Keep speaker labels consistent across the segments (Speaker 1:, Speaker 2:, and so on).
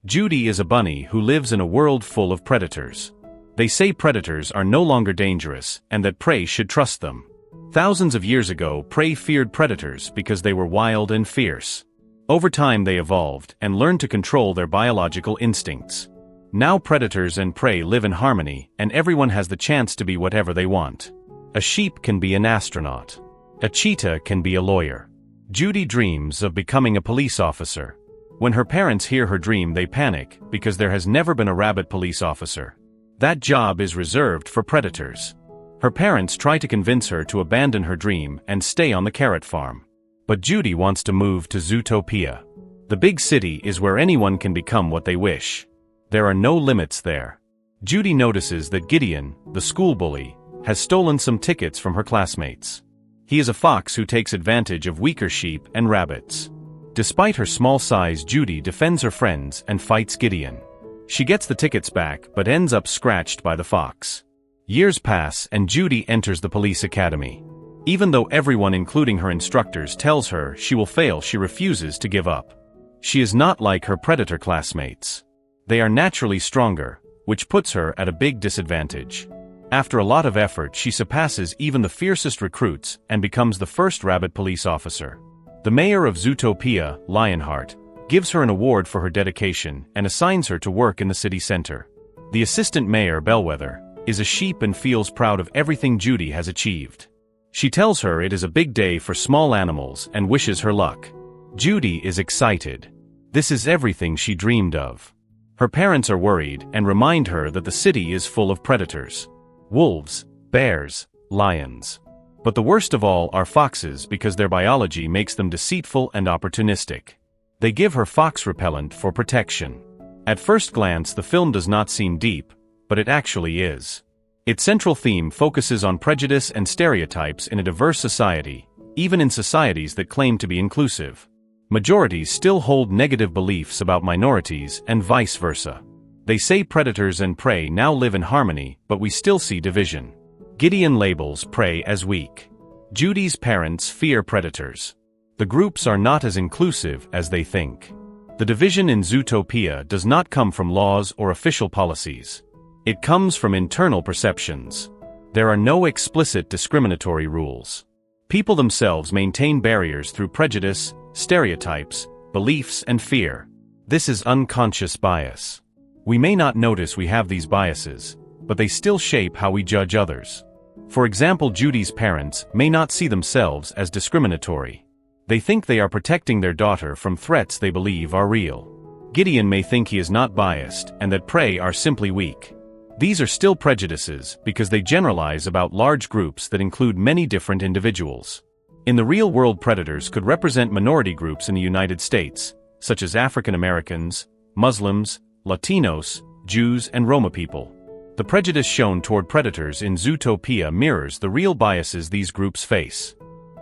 Speaker 1: Judy is a bunny who lives in a world full of predators. They say predators are no longer dangerous and that prey should trust them. Thousands of years ago, prey feared predators because they were wild and fierce. Over time they evolved and learned to control their biological instincts. Now predators and prey live in harmony, and everyone has the chance to be whatever they want. A sheep can be an astronaut. A cheetah can be a lawyer. Judy dreams of becoming a police officer. When her parents hear her dream, they panic because there has never been a rabbit police officer. That job is reserved for predators. Her parents try to convince her to abandon her dream and stay on the carrot farm. But Judy wants to move to Zootopia. The big city is where anyone can become what they wish. There are no limits there. Judy notices that Gideon, the school bully, has stolen some tickets from her classmates. He is a fox who takes advantage of weaker sheep and rabbits. Despite her small size, Judy defends her friends and fights Gideon. She gets the tickets back but ends up scratched by the fox. Years pass and Judy enters the police academy. Even though everyone, including her instructors, tells her she will fail, she refuses to give up. She is not like her predator classmates. They are naturally stronger, which puts her at a big disadvantage. After a lot of effort, she surpasses even the fiercest recruits and becomes the first rabbit police officer. The mayor of Zootopia, Lionheart, gives her an award for her dedication and assigns her to work in the city center. The assistant mayor, Bellwether, is a sheep and feels proud of everything Judy has achieved. She tells her it is a big day for small animals and wishes her luck. Judy is excited. This is everything she dreamed of. Her parents are worried and remind her that the city is full of predators. Wolves, bears, lions. But the worst of all are foxes because their biology makes them deceitful and opportunistic. They give her fox repellent for protection. At first glance, the film does not seem deep, but it actually is. Its central theme focuses on prejudice and stereotypes in a diverse society, even in societies that claim to be inclusive. Majorities still hold negative beliefs about minorities and vice versa. They say predators and prey now live in harmony, but we still see division. Gideon labels prey as weak. Judy's parents fear predators. The groups are not as inclusive as they think. The division in Zootopia does not come from laws or official policies. It comes from internal perceptions. There are no explicit discriminatory rules. People themselves maintain barriers through prejudice, stereotypes, beliefs, and fear. This is unconscious bias. We may not notice we have these biases, but they still shape how we judge others. For example, Judy's parents may not see themselves as discriminatory. They think they are protecting their daughter from threats they believe are real. Gideon may think he is not biased and that prey are simply weak. These are still prejudices because they generalize about large groups that include many different individuals. In the real world, predators could represent minority groups in the United States, such as African Americans, Muslims, Latinos, Jews, and Roma people. The prejudice shown toward predators in Zootopia mirrors the real biases these groups face.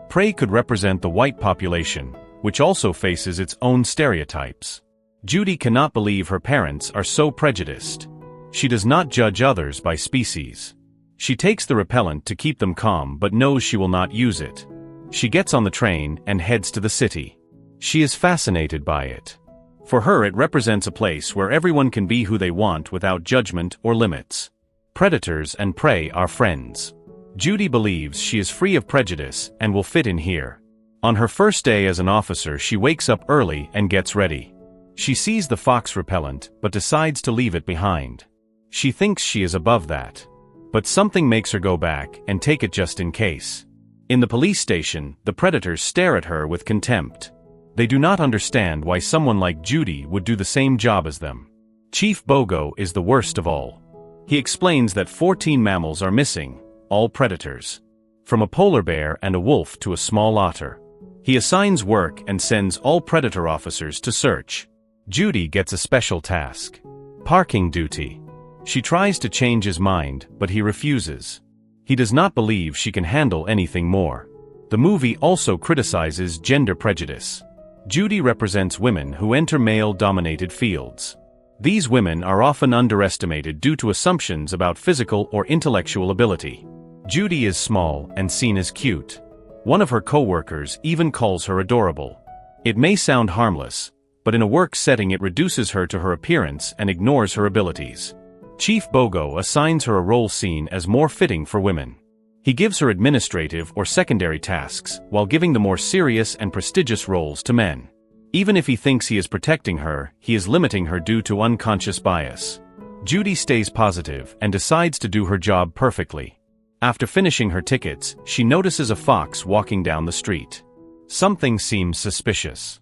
Speaker 1: Prey could represent the white population, which also faces its own stereotypes. Judy cannot believe her parents are so prejudiced. She does not judge others by species. She takes the repellent to keep them calm but knows she will not use it. She gets on the train and heads to the city. She is fascinated by it. For her, it represents a place where everyone can be who they want without judgment or limits. Predators and prey are friends. Judy believes she is free of prejudice and will fit in here. On her first day as an officer, she wakes up early and gets ready. She sees the fox repellent but decides to leave it behind. She thinks she is above that. But something makes her go back and take it just in case. In the police station, the predators stare at her with contempt. They do not understand why someone like Judy would do the same job as them. Chief Bogo is the worst of all. He explains that 14 mammals are missing, all predators. From a polar bear and a wolf to a small otter. He assigns work and sends all predator officers to search. Judy gets a special task. Parking duty. She tries to change his mind, but he refuses. He does not believe she can handle anything more. The movie also criticizes gender prejudice. Judy represents women who enter male-dominated fields. These women are often underestimated due to assumptions about physical or intellectual ability. Judy is small and seen as cute. One of her co-workers even calls her adorable. It may sound harmless, but in a work setting it reduces her to her appearance and ignores her abilities. Chief Bogo assigns her a role seen as more fitting for women. He gives her administrative or secondary tasks, while giving the more serious and prestigious roles to men. Even if he thinks he is protecting her, he is limiting her due to unconscious bias. Judy stays positive and decides to do her job perfectly. After finishing her tickets, she notices a fox walking down the street. Something seems suspicious.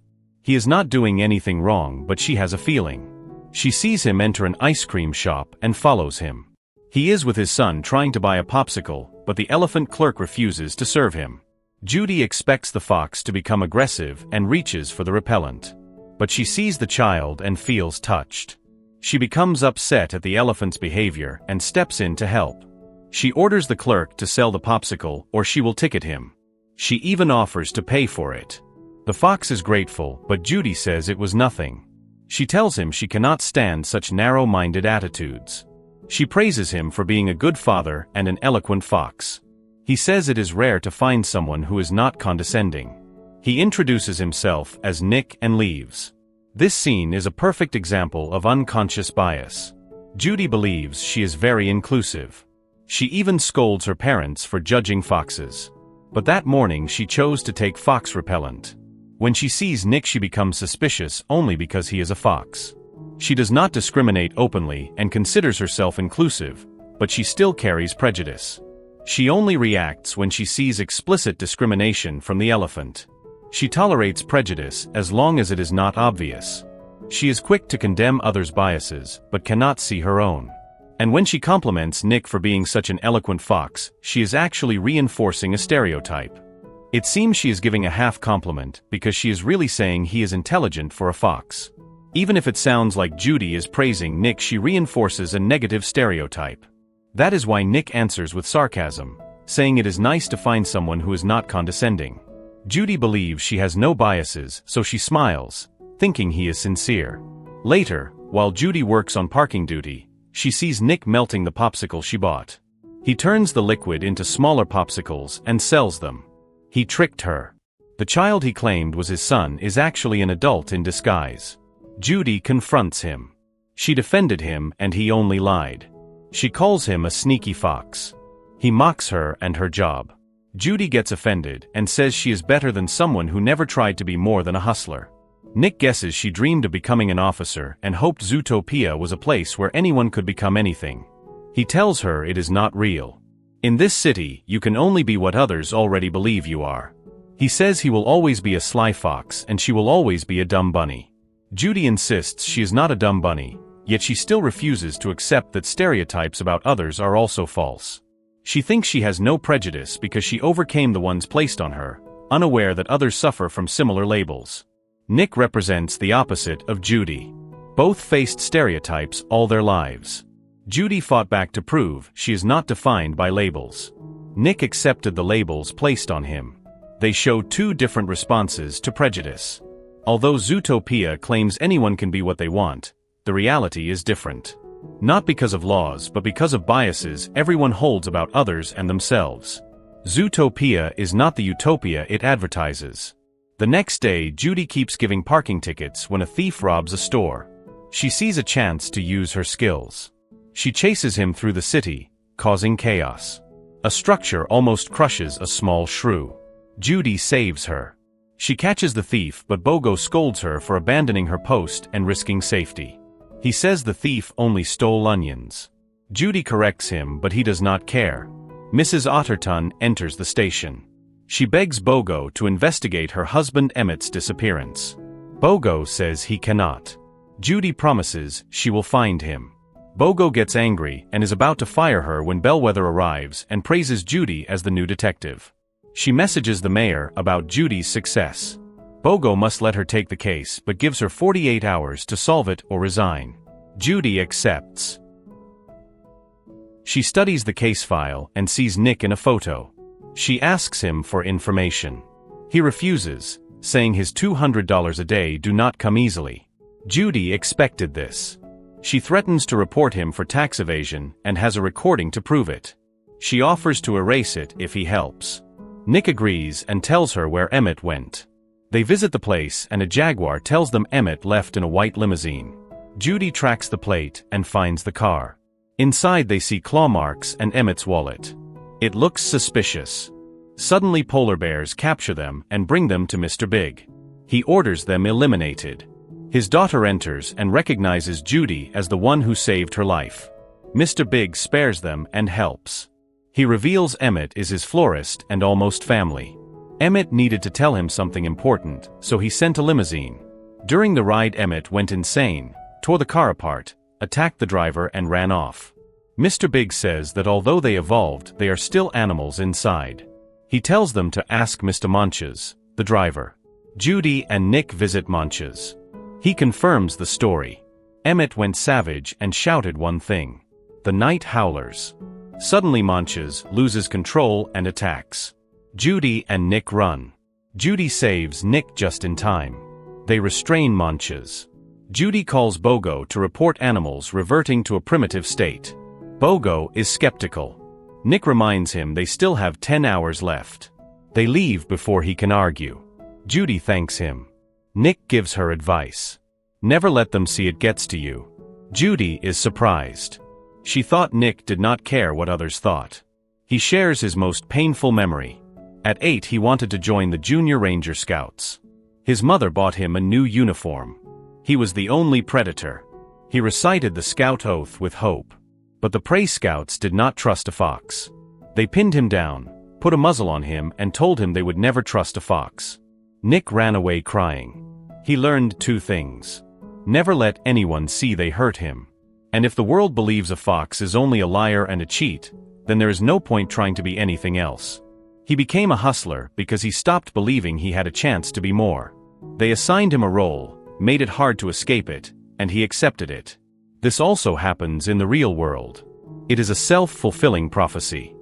Speaker 1: He is not doing anything wrong, but she has a feeling. She sees him enter an ice cream shop and follows him. He is with his son trying to buy a popsicle, but the elephant clerk refuses to serve him. Judy expects the fox to become aggressive and reaches for the repellent. But she sees the child and feels touched. She becomes upset at the elephant's behavior and steps in to help. She orders the clerk to sell the popsicle or she will ticket him. She even offers to pay for it. The fox is grateful, but Judy says it was nothing. She tells him she cannot stand such narrow-minded attitudes. She praises him for being a good father and an eloquent fox. He says it is rare to find someone who is not condescending. He introduces himself as Nick and leaves. This scene is a perfect example of unconscious bias. Judy believes she is very inclusive. She even scolds her parents for judging foxes. But that morning she chose to take fox repellent. When she sees Nick she becomes suspicious only because he is a fox. She does not discriminate openly and considers herself inclusive, but she still carries prejudice. She only reacts when she sees explicit discrimination from the elephant. She tolerates prejudice as long as it is not obvious. She is quick to condemn others' biases, but cannot see her own. And when she compliments Nick for being such an eloquent fox, she is actually reinforcing a stereotype. It seems she is giving a half compliment because she is really saying he is intelligent for a fox. Even if it sounds like Judy is praising Nick, she reinforces a negative stereotype. That is why Nick answers with sarcasm, saying it is nice to find someone who is not condescending. Judy believes she has no biases, so she smiles, thinking he is sincere. Later, while Judy works on parking duty, she sees Nick melting the popsicle she bought. He turns the liquid into smaller popsicles and sells them. He tricked her. The child he claimed was his son is actually an adult in disguise. Judy confronts him. She defended him and he only lied. She calls him a sneaky fox. He mocks her and her job. Judy gets offended and says she is better than someone who never tried to be more than a hustler. Nick guesses she dreamed of becoming an officer and hoped Zootopia was a place where anyone could become anything. He tells her it is not real. In this city, you can only be what others already believe you are. He says he will always be a sly fox and she will always be a dumb bunny. Judy insists she is not a dumb bunny, yet she still refuses to accept that stereotypes about others are also false. She thinks she has no prejudice because she overcame the ones placed on her, unaware that others suffer from similar labels. Nick represents the opposite of Judy. Both faced stereotypes all their lives. Judy fought back to prove she is not defined by labels. Nick accepted the labels placed on him. They show two different responses to prejudice. Although Zootopia claims anyone can be what they want, the reality is different. Not because of laws but because of biases everyone holds about others and themselves. Zootopia is not the utopia it advertises. The next day, Judy keeps giving parking tickets when a thief robs a store. She sees a chance to use her skills. She chases him through the city, causing chaos. A structure almost crushes a small shrew. Judy saves her. She catches the thief, but Bogo scolds her for abandoning her post and risking safety. He says the thief only stole onions. Judy corrects him, but he does not care. Mrs. Otterton enters the station. She begs Bogo to investigate her husband Emmett's disappearance. Bogo says he cannot. Judy promises she will find him. Bogo gets angry and is about to fire her when Bellwether arrives and praises Judy as the new detective. She messages the mayor about Judy's success. Bogo must let her take the case but gives her 48 hours to solve it or resign. Judy accepts. She studies the case file and sees Nick in a photo. She asks him for information. He refuses, saying his $200 a day do not come easily. Judy expected this. She threatens to report him for tax evasion and has a recording to prove it. She offers to erase it if he helps. Nick agrees and tells her where Emmett went. They visit the place and a jaguar tells them Emmett left in a white limousine. Judy tracks the plate and finds the car. Inside they see claw marks and Emmett's wallet. It looks suspicious. Suddenly polar bears capture them and bring them to Mr. Big. He orders them eliminated. His daughter enters and recognizes Judy as the one who saved her life. Mr. Big spares them and helps. He reveals Emmett is his florist and almost family. Emmett needed to tell him something important, so he sent a limousine. During the ride Emmett went insane, tore the car apart, attacked the driver and ran off. Mr. Big says that although they evolved, they are still animals inside. He tells them to ask Mr. Monches, the driver. Judy and Nick visit Monches. He confirms the story. Emmett went savage and shouted one thing. The night howlers. Suddenly Monches loses control and attacks. Judy and Nick run. Judy saves Nick just in time. They restrain Monches. Judy calls Bogo to report animals reverting to a primitive state. Bogo is skeptical. Nick reminds him they still have 10 hours left. They leave before he can argue. Judy thanks him. Nick gives her advice. Never let them see it gets to you. Judy is surprised. She thought Nick did not care what others thought. He shares his most painful memory. At 8 he wanted to join the Junior Ranger Scouts. His mother bought him a new uniform. He was the only predator. He recited the scout oath with hope. But the prey scouts did not trust a fox. They pinned him down, put a muzzle on him and told him they would never trust a fox. Nick ran away crying. He learned 2 things. Never let anyone see they hurt him. And if the world believes a fox is only a liar and a cheat, then there is no point trying to be anything else. He became a hustler because he stopped believing he had a chance to be more. They assigned him a role, made it hard to escape it, and he accepted it. This also happens in the real world. It is a self-fulfilling prophecy.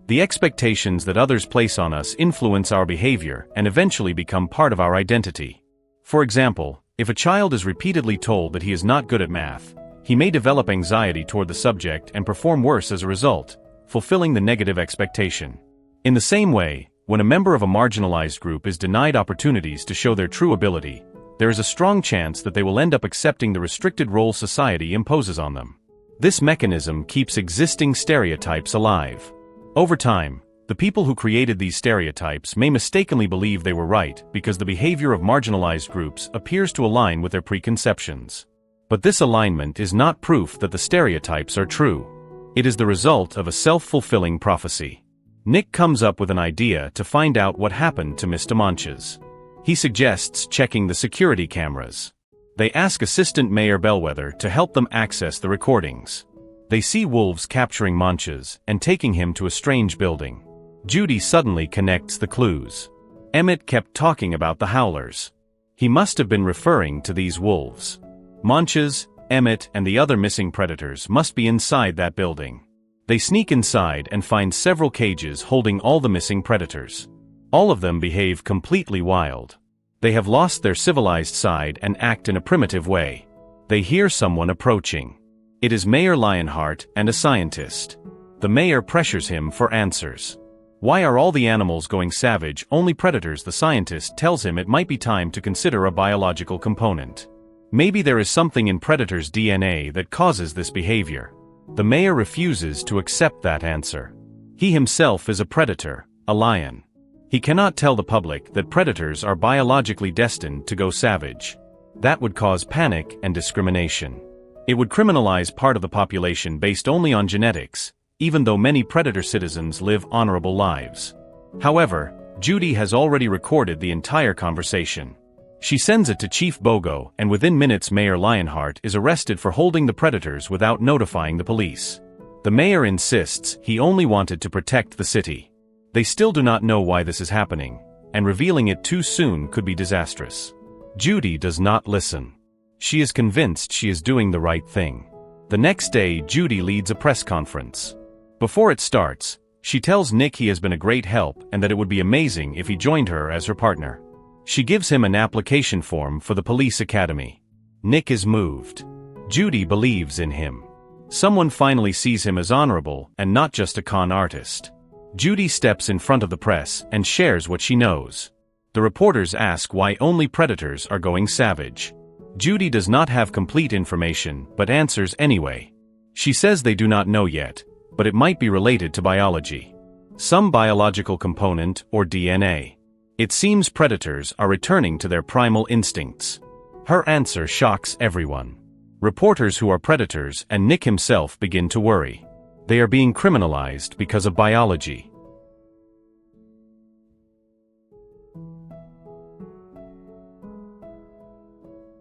Speaker 1: The expectations that others place on us influence our behavior and eventually become part of our identity. For example, if a child is repeatedly told that he is not good at math, he may develop anxiety toward the subject and perform worse as a result, fulfilling the negative expectation. In the same way, when a member of a marginalized group is denied opportunities to show their true ability, there is a strong chance that they will end up accepting the restricted role society imposes on them. This mechanism keeps existing stereotypes alive. Over time, the people who created these stereotypes may mistakenly believe they were right because the behavior of marginalized groups appears to align with their preconceptions. But this alignment is not proof that the stereotypes are true. It is the result of a self-fulfilling prophecy. Nick comes up with an idea to find out what happened to Mr. Monches. He suggests checking the security cameras. They ask Assistant Mayor Bellwether to help them access the recordings. They see wolves capturing Monches and taking him to a strange building. Judy suddenly connects the clues. Emmett kept talking about the howlers. He must have been referring to these wolves. Monches, Emmett, and the other missing predators must be inside that building. They sneak inside and find several cages holding all the missing predators. All of them behave completely wild. They have lost their civilized side and act in a primitive way. They hear someone approaching. It is Mayor Lionheart and a scientist. The mayor pressures him for answers. Why are all the animals going savage, only predators? The scientist tells him it might be time to consider a biological component. Maybe there is something in predators' DNA that causes this behavior. The mayor refuses to accept that answer. He himself is a predator, a lion. He cannot tell the public that predators are biologically destined to go savage. That would cause panic and discrimination. It would criminalize part of the population based only on genetics, even though many predator citizens live honorable lives. However, Judy has already recorded the entire conversation. She sends it to Chief Bogo, and within minutes Mayor Lionheart is arrested for holding the predators without notifying the police. The mayor insists he only wanted to protect the city. They still do not know why this is happening, and revealing it too soon could be disastrous. Judy does not listen. She is convinced she is doing the right thing. The next day, Judy leads a press conference. Before it starts, she tells Nick he has been a great help and that it would be amazing if he joined her as her partner. She gives him an application form for the police academy. Nick is moved. Judy believes in him. Someone finally sees him as honorable and not just a con artist. Judy steps in front of the press and shares what she knows. The reporters ask why only predators are going savage. Judy does not have complete information but answers anyway. She says they do not know yet, but it might be related to biology. Some biological component or DNA. It seems predators are returning to their primal instincts. Her answer shocks everyone. Reporters who are predators and Nick himself begin to worry. They are being criminalized because of biology.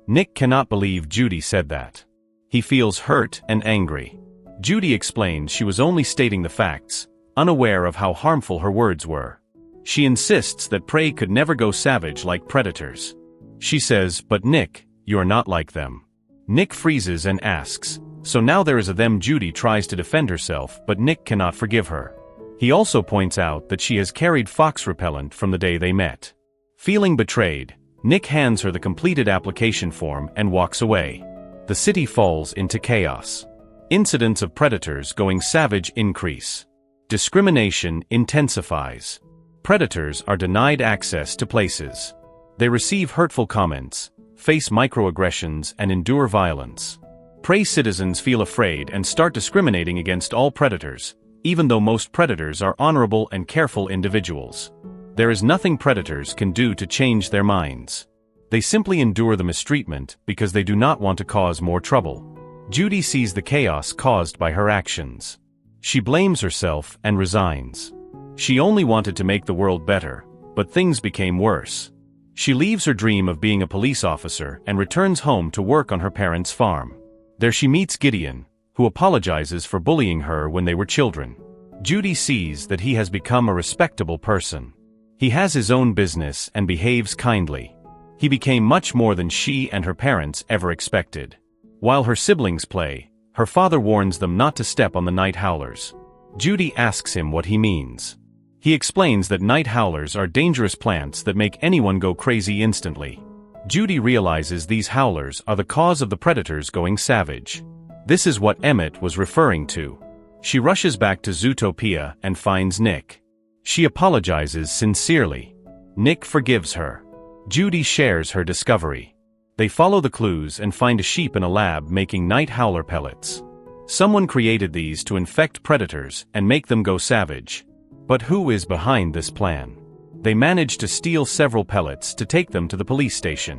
Speaker 1: Nick cannot believe Judy said that. He feels hurt and angry. Judy explains she was only stating the facts, unaware of how harmful her words were. She insists that prey could never go savage like predators. She says, "But Nick, you're not like them." Nick freezes and asks, "So now there is a them?" Judy tries to defend herself, but Nick cannot forgive her. He also points out that she has carried fox repellent from the day they met. Feeling betrayed, Nick hands her the completed application form and walks away. The city falls into chaos. Incidents of predators going savage increase. Discrimination intensifies. Predators are denied access to places. They receive hurtful comments, face microaggressions, and endure violence. Prey citizens feel afraid and start discriminating against all predators, even though most predators are honorable and careful individuals. There is nothing predators can do to change their minds. They simply endure the mistreatment because they do not want to cause more trouble. Judy sees the chaos caused by her actions. She blames herself and resigns. She only wanted to make the world better, but things became worse. She leaves her dream of being a police officer and returns home to work on her parents' farm. There she meets Gideon, who apologizes for bullying her when they were children. Judy sees that he has become a respectable person. He has his own business and behaves kindly. He became much more than she and her parents ever expected. While her siblings play, her father warns them not to step on the night howlers. Judy asks him what he means. He explains that night howlers are dangerous plants that make anyone go crazy instantly. Judy realizes these howlers are the cause of the predators going savage. This is what Emmett was referring to. She rushes back to Zootopia and finds Nick. She apologizes sincerely. Nick forgives her. Judy shares her discovery. They follow the clues and find a sheep in a lab making night howler pellets. Someone created these to infect predators and make them go savage. But who is behind this plan? They manage to steal several pellets to take them to the police station.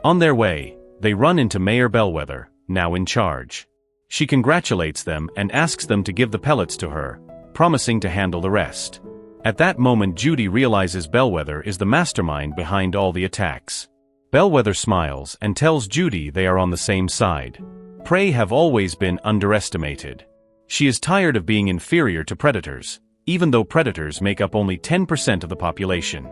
Speaker 1: On their way, they run into Mayor Bellwether, now in charge. She congratulates them and asks them to give the pellets to her, promising to handle the rest. At that moment, Judy realizes Bellwether is the mastermind behind all the attacks. Bellwether smiles and tells Judy they are on the same side. Prey have always been underestimated. She is tired of being inferior to predators, even though predators make up only 10% of the population.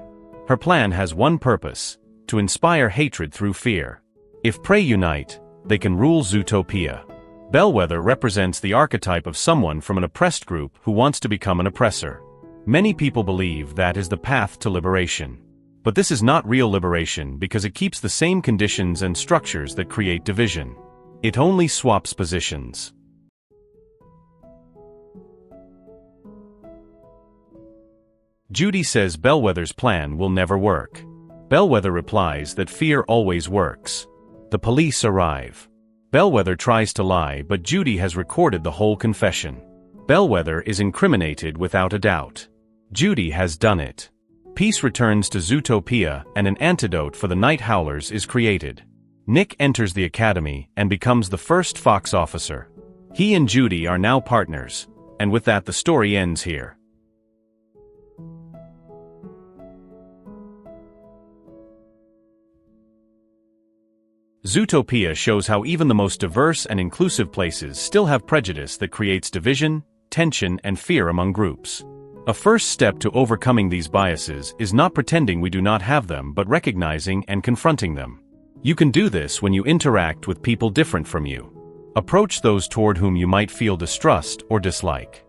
Speaker 1: Her plan has one purpose: to inspire hatred through fear. If prey unite, they can rule Zootopia. Bellwether represents the archetype of someone from an oppressed group who wants to become an oppressor. Many people believe that is the path to liberation. But this is not real liberation because it keeps the same conditions and structures that create division. It only swaps positions. Judy says Bellwether's plan will never work. Bellwether replies that fear always works. The police arrive. Bellwether tries to lie, but Judy has recorded the whole confession. Bellwether is incriminated without a doubt. Judy has done it. Peace returns to Zootopia and an antidote for the night howlers is created. Nick enters the academy and becomes the first fox officer. He and Judy are now partners, and with that the story ends here. Zootopia shows how even the most diverse and inclusive places still have prejudice that creates division, tension, and fear among groups. A first step to overcoming these biases is not pretending we do not have them but recognizing and confronting them. You can do this when you interact with people different from you. Approach those toward whom you might feel distrust or dislike.